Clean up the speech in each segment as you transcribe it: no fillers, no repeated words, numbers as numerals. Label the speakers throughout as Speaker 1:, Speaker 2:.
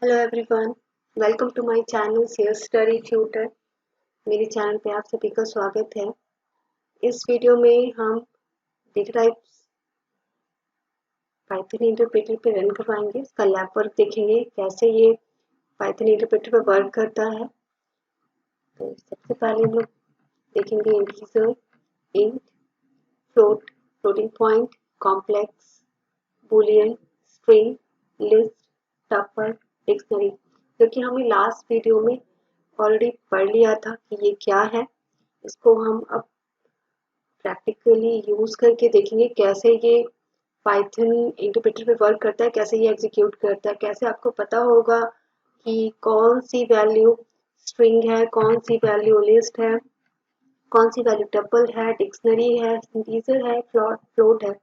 Speaker 1: Hello everyone, welcome to my channel CSstudy Tutor। मेरे channel पे आप सभी का स्वागत है। इस वीडियो में हम डेटा टाइप्स पाइथन इंटरप्रेटर पे रन करवाएंगे। इसका लैब वर्क देखेंगे कैसे ये पाइथन इंटरप्रेटर पे वर्क करता है। तो सबसे पहले हम लोग देखेंगे integer, int, float, floating point, complex, Boolean, string, list, tuple, dictionary, जो कि हमने लास्ट वीडियो में ऑलरेडी पढ़ लिया था कि ये क्या है। इसको हम अब प्रैक्टिकली यूज करके देखेंगे कैसे ये पाइथन इंटरप्रेटर पे वर्क करता है, कैसे ये एग्जीक्यूट करता है, कैसे आपको पता होगा कि कौन सी वैल्यू स्ट्रिंग है, कौन सी वैल्यू लिस्ट है, कौन सी वैल्यू टपल है, डिक्शनरी है, इंटीजर है, फ्लोट है।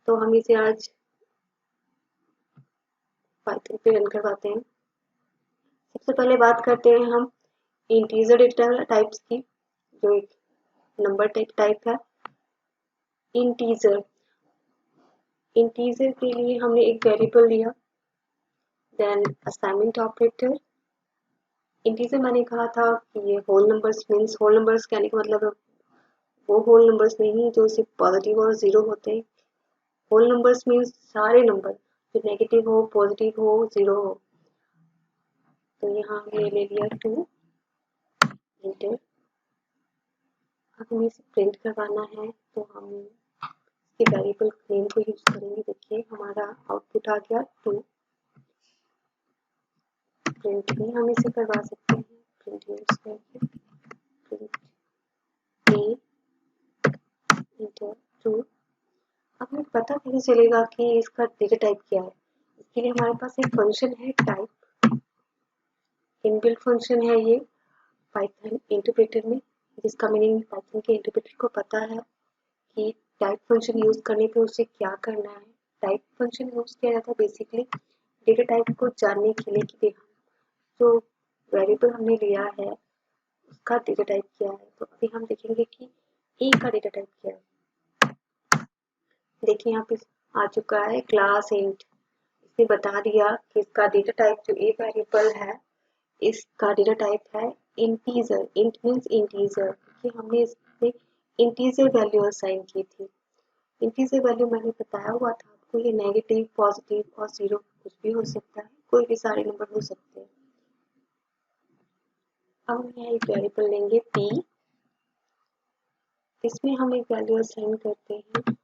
Speaker 1: तो हम इसे आज पाइथन पे रन करवाते हैं। सबसे पहले बात करते हैं हम इंटीजर डेटा टाइप्स की, जो एक नंबर टाइप है। इंटीजर के लिए हमने एक वेरिएबल लिया, देन असाइनमेंट ऑपरेटर। इंटीजर मैंने कहा था कि ये whole numbers means whole numbers कहने का मतलब वो होल नंबर्स नहीं जो सिर्फ पॉजिटिव और जीरो होते हैं। होल नंबर्स मीन्स सारे नंबर जो नेगेटिव हो, पॉजिटिव हो, जीरो हो। तो यहाँ हमने ले लिया 2 इंटर। अब हमें इसे प्रिंट करवाना है तो हम इसके वेरिएबल नेम को यूज करेंगे। देखिए हमारा आउटपुट आ गया 2। प्रिंट भी हम इसे करवा सकते हैं, प्रिंट यूज करके प्रिंट a इंटर 2। अब हमें पता कैसे चलेगा कि इसका डेटा टाइप क्या है। इसके लिए हमारे पास एक फंक्शन है टाइप, इनबिल्ट फंक्शन है ये पाइथन इंटरप्रेटर में, जिसका मीनिंग पाइथन के इंटरप्रेटर को पता है कि टाइप फंक्शन यूज करने पे उसे क्या करना है। टाइप फंक्शन यूज किया जाता है बेसिकली डेटा टाइप को जानने के लिए कि जो वेरिएबल हमने लिया है उसका डेटा टाइप क्या है। तो अभी हम देखेंगे कि ए का डेटा टाइप क्या है। देखिए यहाँ पे आ चुका है क्लास इंट। इसने बता दिया कि इसका डेटा टाइप जो ए वेरिएबल है इसका डेटा टाइप है इंटीजर। इंट मीन्स इंटीजर, क्योंकि हमने इसमें इंटीजर वैल्यू असाइन की थी। इंटीजर वैल्यू मैंने बताया हुआ था आपको, ये नेगेटिव, पॉजिटिव और जीरो कुछ भी हो सकता है, कोई भी सारे नंबर हो सकते हैं। अब हम यहाँ एक वेरिएबल लेंगे p, इसमें हम एक वैल्यू असाइन करते हैं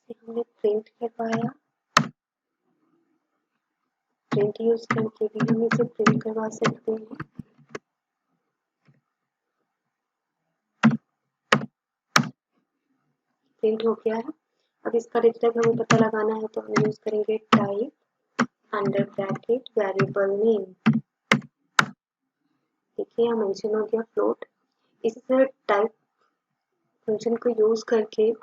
Speaker 1: इसे हमने प्रिंट करवाया। प्रिंट यूज करके भी हम इसे प्रिंट करवा सकते हैं। प्रिंट हो गया है। अब इसका डेटा टाइप हमें पता लगाना है तो हम यूज करेंगे type under bracket variable name. देखिए यहाँ मेंशन हो गया फ्लोट। इसी तरह टाइप फंक्शन को यूज करके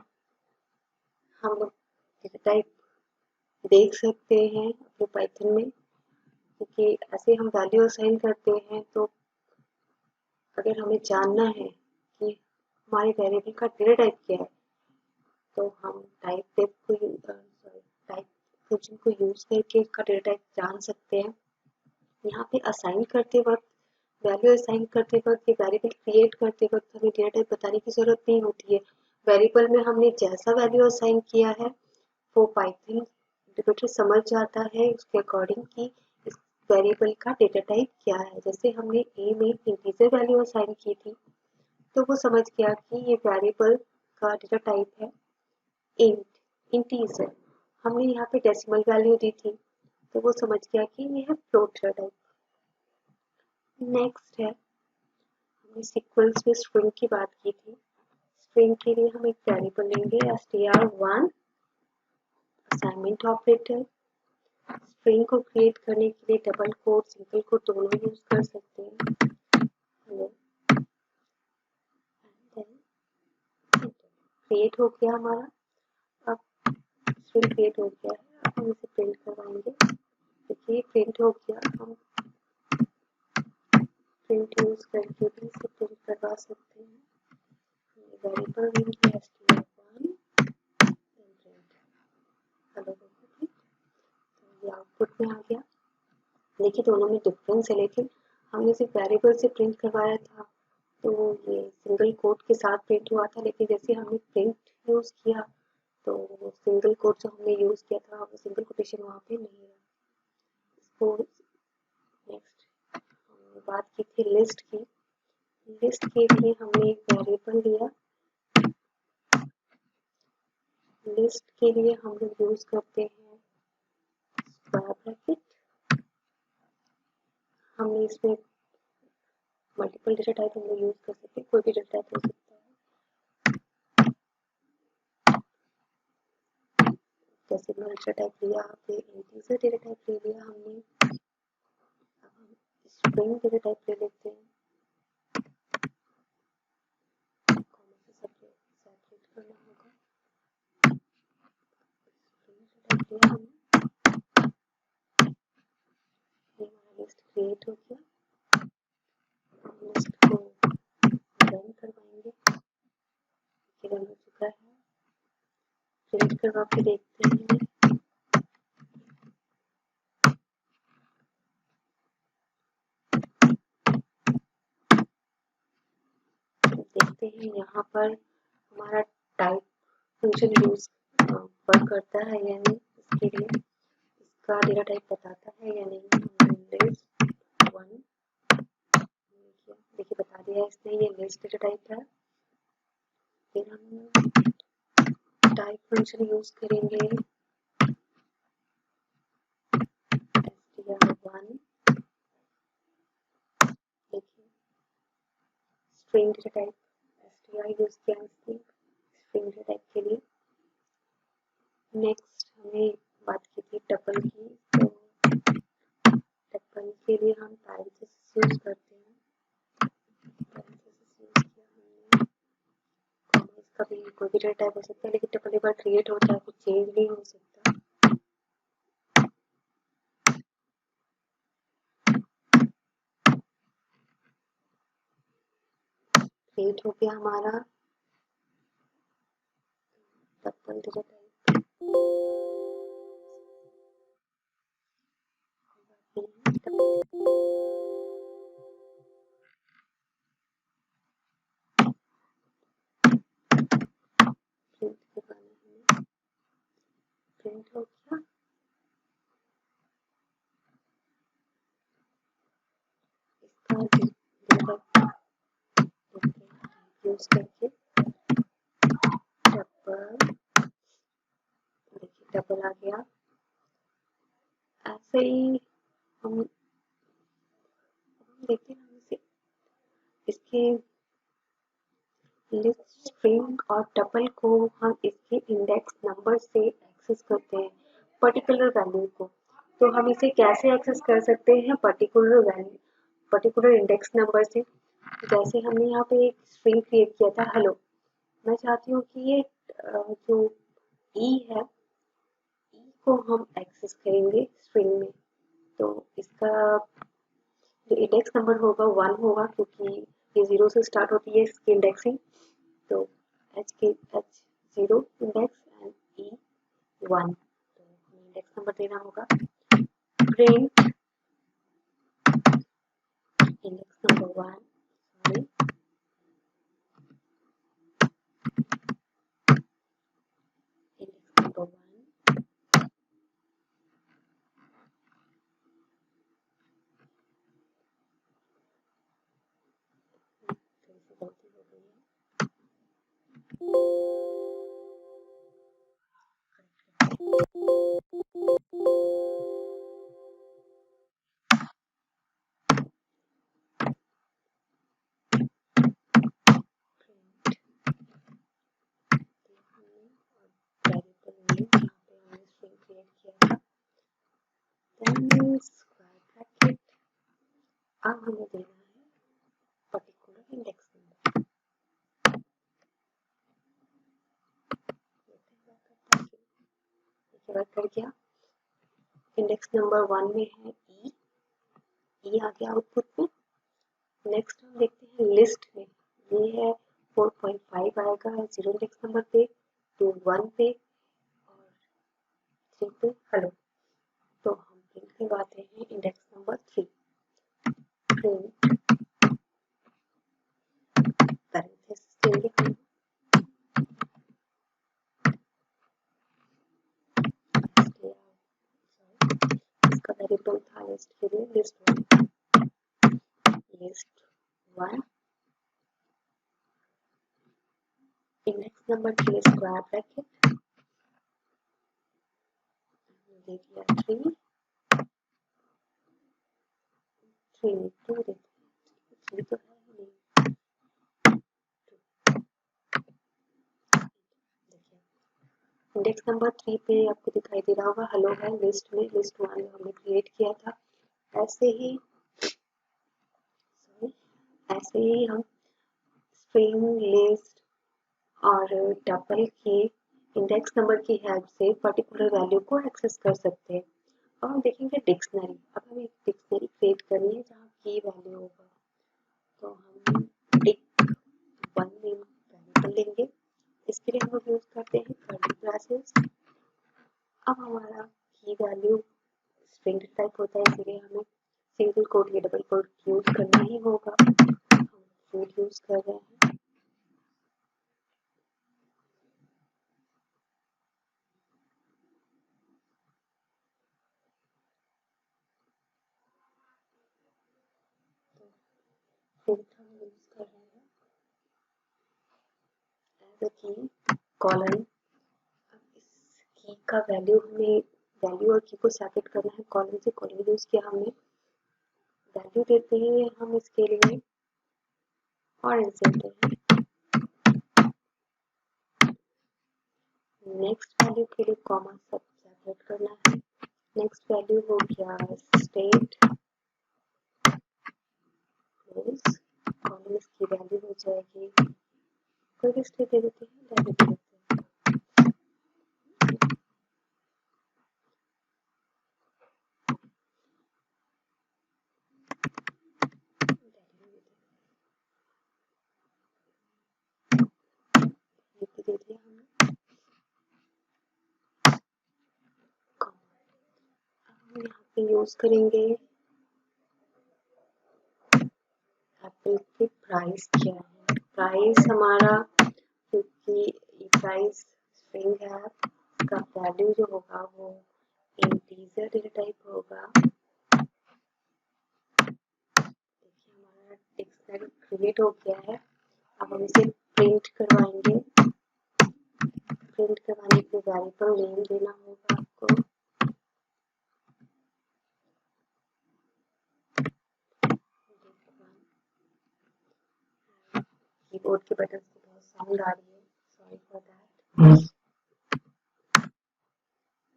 Speaker 1: हम डेटा टाइप देख सकते हैं अपने पाइथन में, क्योंकि ऐसे हम वैल्यू असाइन करते हैं तो अगर हमें जानना है कि हमारे वेरिएबल का डेटा टाइप क्या है तो हम टाइप फंक्शन को यूज करके इसका डेटा टाइप जान सकते हैं। यहाँ पे असाइन करते वक्त, वैल्यू असाइन करते वक्त, ये वेरिएबल क्रिएट करते वक्त हमें डेटा टाइप बताने की जरूरत नहीं होती है। वेरिएबल में हमने जैसा वैल्यू असाइन किया है वो पाइथन इंटरप्रेटर समझ जाता है उसके अकॉर्डिंग कि इस वेरिएबल का डेटा टाइप क्या है। जैसे हमने ए में इंटीजर वैल्यू असाइन की थी तो वो समझ गया कि ये वेरिएबल का डेटा टाइप है इंटीजर। हमने यहाँ पे डेसिमल वैल्यू दी थी तो वो समझ गया कि ये है फ्लोट डेटा टाइप। नेक्स्ट है, हमने सीक्वेंस में स्ट्रिंग की बात की थी। स्ट्रिंग के लिए हम एक वेरिएबल लेंगे str1 असाइनमेंट ऑपरेटर। स्ट्रिंग को क्रिएट करने के लिए डबल कोट, सिंगल कोट दोनों यूज कर सकते हैं। हेलो क्रिएट हो गया हमारा। अब स्ट्रिंग क्रिएट हो गया है, अब हम इसे प्रिंट करवाएंगे। देखिए प्रिंट हो गया। हम प्रिंट यूज करके भी इसे प्रिंट करवा सकते हैं। वेरिएबल नेम str1 आउटपुट में आ गया। देखिए दोनों में डिफरेंस है, लेकिन हमने सिर्फ वेरिएबल से प्रिंट करवाया था तो ये सिंगल कोट के साथ प्रिंट हुआ था, लेकिन जैसे हमने प्रिंट यूज़ किया तो सिंगल कोट जो हमने यूज़ किया था वो सिंगल कोटेशन वहाँ पे नहीं रहा। इसको नेक्स्ट बात की थी लिस्ट की। लिस्ट के लिए हमने एक वेरिएबल दिया। लिस्ट के लिए हम लोग यूज करते हैं स्क्वायर ब्रैकेट। हमने इसमें मल्टीपल डेटा टाइप हम लोग यूज कर सकते हैं, कोई भी डेटा टाइप हो सकता है। जैसे डेटा टाइप लिया, फिर इंटीजर डेटा टाइप ले लिया हमने। अब हम स्ट्रिंग डेटा टाइप ले लेते हैं, कॉमा से सेपरेट करना होगा। स्ट्रिंग डेटा टाइप लिया हमने, ये हमारा लिस्ट क्रिएट हो गया। हम लिस्ट को रन करवाएंगे, ये रन हो चुका है। प्रिंट करवा के देखते हैं। देखते हैं यहाँ पर हमारा टाइप फंक्शन यूज वर्क करता है या नहीं, इसके लिए इसका डेटा टाइप बताता है या नहीं। लिस्ट 1 देखिए बता दिया इसने, ये लिस्ट डेटा टाइप है। फिर हम टाइप फंक्शन यूज करेंगे str1। देखिए string data type str use किया इसने स्ट्रिंग डेटा टाइप के लिए। नेक्स्ट हमें बात की थी टपल की, तो टपल के लिए हम पैरेंथेसिस यूज करते हैं। पैरेंथेसिस यूज किया हमने, कॉमा इसका भी कोई भी डेटा टाइप हो सकता है, लेकिन टपल एक बार क्रिएट होता है कुछ चेंज नहीं हो सकता। क्रिएट हो गया हमारा टपल डेटा टाइप। प्रिंट करवाना है, प्रिंट हो गया। इसका यूज करके टपल, देखिए टपल आ गया। ऐसे ही हम देखते हैं, हम इसे इसके लिस्ट स्ट्रिंग और टपल को हम इसके इंडेक्स नंबर से एक्सेस करते हैं पर्टिकुलर वैल्यू को। तो हम इसे कैसे एक्सेस कर सकते हैं particular value, particular index number से। जैसे हमने यहाँ पे एक स्ट्रिंग क्रिएट किया था हेलो, मैं चाहती हूँ कि ये जो ई है, ई को हम एक्सेस करेंगे स्ट्रिंग में। तो इसका जो इंडेक्स नंबर होगा 1 होगा, क्योंकि ये 0 से स्टार्ट होती है इसकी इंडेक्सिंग। तो h0 इंडेक्स एंड e1, तो हमें इंडेक्स नंबर देना होगा। Print index number 1, sorry index number 1, गलती हो गई है। अब हमें देना है पर्टिकुलर इंडेक्स नंबर। वर्क कर गया। इंडेक्स नंबर 1 में है ई आ गया आउटपुट में। नेक्स्ट हम देखते हैं लिस्ट में, ये है 4.5 आएगा 0 इंडेक्स नंबर पे, 2 1 पे और 3 पे हेलो। तो हम इसके बाद आते हैं इंडेक्स नंबर 3, प्रिंट पैरेंथेसिस इसका वेरिएबल था लिस्ट के लिए लिस्ट 1 इंडेक्स नंबर के लिए स्क्वायर ब्रैकेट दे दिया 3 2 देते हैं 3 तो है ही नहीं। देखिए इंडेक्स नंबर 3 पे आपको दिखाई दे रहा होगा हेलो है लिस्ट में, लिस्ट 1 हमने क्रिएट किया था। ऐसे ही हम स्ट्रिंग लिस्ट और टपल की इंडेक्स नंबर की हेल्प से पर्टिकुलर वैल्यू को एक्सेस कर सकते हैं। अब हम देखेंगे डिक्शनरी। अब हमें एक डिक्शनरी क्रिएट करनी है जहाँ की वैल्यू होगा, तो हम डिक 1 नेम वेरिएबल लेंगे। इसके लिए हम यूज करते हैं कर्ली ब्रेसेस। अब हमारा की वैल्यू स्ट्रिंग टाइप होता है, इसलिए हमें सिंगल कोट या डबल कोट यूज करना ही होगा। हम फूड यूज कर रहे हैं। फूड हम यूज कर रहे हैं एज अ की कॉलन। अब इस की का वैल्यू हमें वैल्यू और की को सेपरेट करना है। कॉलन से कॉलन यूज किया हमने। वैल्यू देते हैं हम इसके लिए ऑरेंज देते हैं। नेक्स्ट वैल्यू के लिए कॉमा सब सेपरेट करना है। नेक्स्ट वैल्यू हो गया स्टेट क्लोज। कॉलन इसकी वैल्यू हो जाएगी, कोई भी स्टेट दे देते हैं, डायरेक्ट दे देते हैं। दे दिया हमने। हम यहाँ पे यूज करेंगे एप्पल की प्राइस क्या है। प्राइस हमारा, क्योंकि प्राइस स्ट्रिंग है, इसका वैल्यू जो होगा वो इंटीजर डेटा टाइप होगा। देखिए हमारा डिक्शनरी क्रिएट हो गया है। अब हम इसे प्रिंट करवाएंगे। प्रिंट करवाने के वेरिएबल नेम देना होगा आपको। कीबोर्ड के बटन से बहुत साउंड आ रही है, सॉरी फॉर दैट।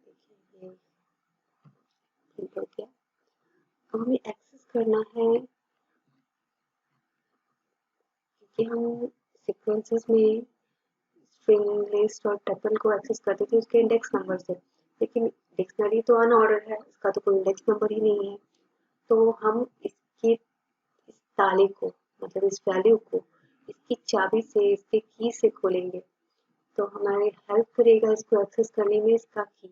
Speaker 1: देखिए ये प्रिंट हो गया। अब हमें एक्सेस करना है, क्योंकि हम सीक्वेंसेस में स्ट्रिंग लिस्ट और टपल को एक्सेस करते थे उसके इंडेक्स नंबर से, लेकिन डिक्शनरी तो अनऑर्डर है, इसका तो कोई इंडेक्स नंबर ही नहीं है। तो हम इसकी इस ताले को, मतलब इस वैल्यू को इसकी चाबी से, इसके की से खोलेंगे, तो हमारी हेल्प करेगा इसको एक्सेस करने में इसका की।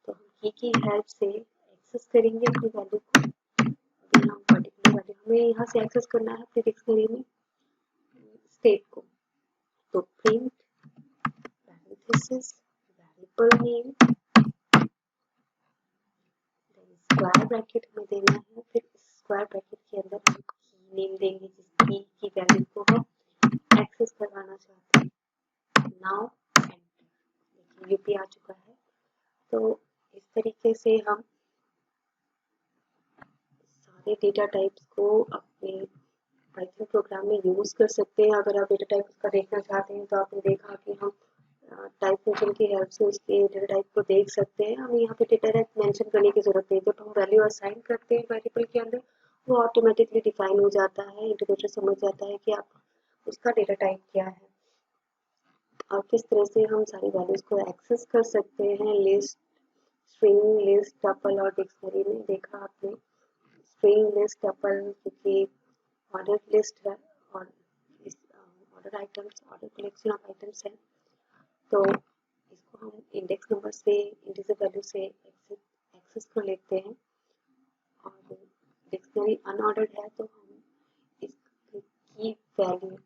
Speaker 1: तो हम की हेल्प से एक्सेस करेंगे अपनी वैल्यू को। अभी हम पर्टिकुलर वैल्यू हमें यहाँ से एक्सेस करना है अपनी डिक्शनरी में स्टेट को, तो print parenthesis variable name square bracket में देना है। फिर स्क्वायर ब्रैकेट के अंदर हम की नेम देंगे जिसकी की वैल्यू को हम एक्सेस करवाना चाहते हैं। नाउ देखिए यूपी आ चुका है। तो इस तरीके से हम सारे डेटा टाइप्स को अपने पाइथन प्रोग्राम में यूज कर सकते हैं। अगर आप डेटा टाइप उसका देखना चाहते हैं तो आपने देखा कि हम टाइप फंक्शन की हेल्प से उसके डेटा टाइप को देख सकते हैं। हमें यहाँ पे डेटा टाइप मेंशन करने की जरूरत नहीं, जब हम वैल्यू असाइन करते हैं वेरिएबल के अंदर वो ऑटोमेटिकली डिफाइन हो जाता है। इंटीग्रेटर समझ जाता है कि आप उसका डेटा टाइप क्या है और किस तरह से हम सारी वैल्यूज को एक्सेस कर सकते हैं। लिस्ट, स्ट्रिंग लिस्ट, टपल और डिक्शनरी में देखा आपने। स्ट्रिंग लिस्ट, टपल क्योंकि ऑर्डर लिस्ट है और इस order items, order collection of items है, तो इसको हम इंडेक्स नंबर से, इंटीजर वैल्यू से एक्सेस कर लेते हैं। और डिक्शनरी अनऑर्डर्ड है तो हम इसकी की वैल्यू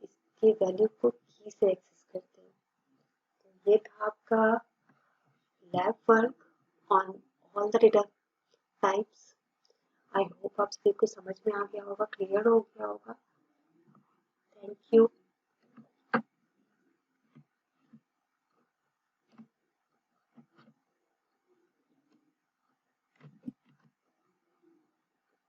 Speaker 1: इसके वैल्यू को की से एक्सेस करते हैं। तो ये था आपका lab work on all the data types. I hope आप सभी को समझ में आ गया होगा, क्लियर हो गया होगा। Thank you.